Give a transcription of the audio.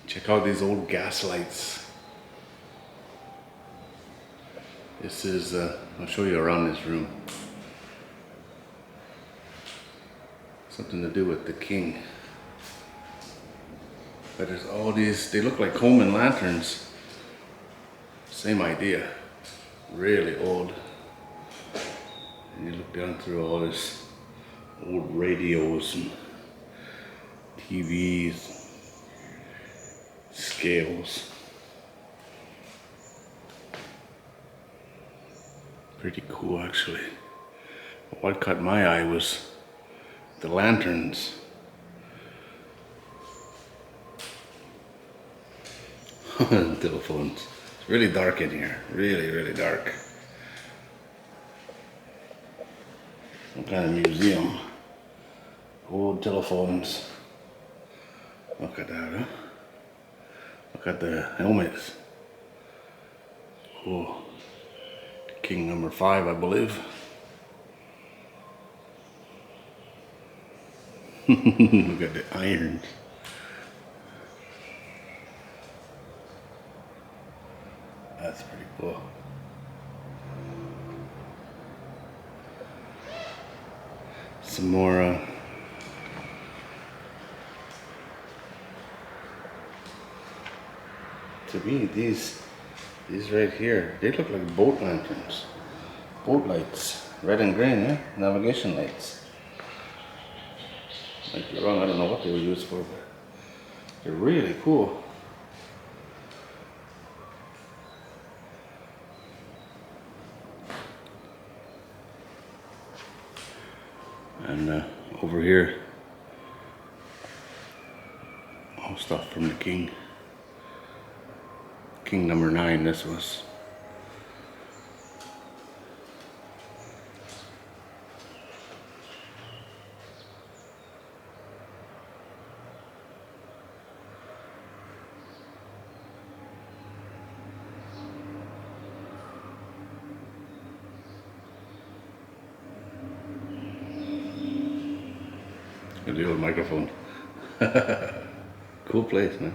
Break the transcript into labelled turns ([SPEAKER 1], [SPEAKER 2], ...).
[SPEAKER 1] Check out these old gas lights. This is, I'll show you around this room. Something to do with the king. But there's all these, they look like Coleman lanterns. Same idea. Really old. And you look down through all this old radios and TVs, scales. Pretty cool actually. What caught my eye was the lanterns. Telephones. It's really dark in here. Really, really dark. Some kind of museum. Old telephones. Look at that, huh? Look at the helmets. Oh, King number 5, I believe. Look at the irons. That's pretty cool. Some more to me, these right here, they look like boat lanterns. Boat lights. Red and green, eh? Navigation lights. Might be wrong, I don't know what they were used for, but they're really cool. And over here, all stuff from the king. King number 9, this was. The old microphone. Cool place, man.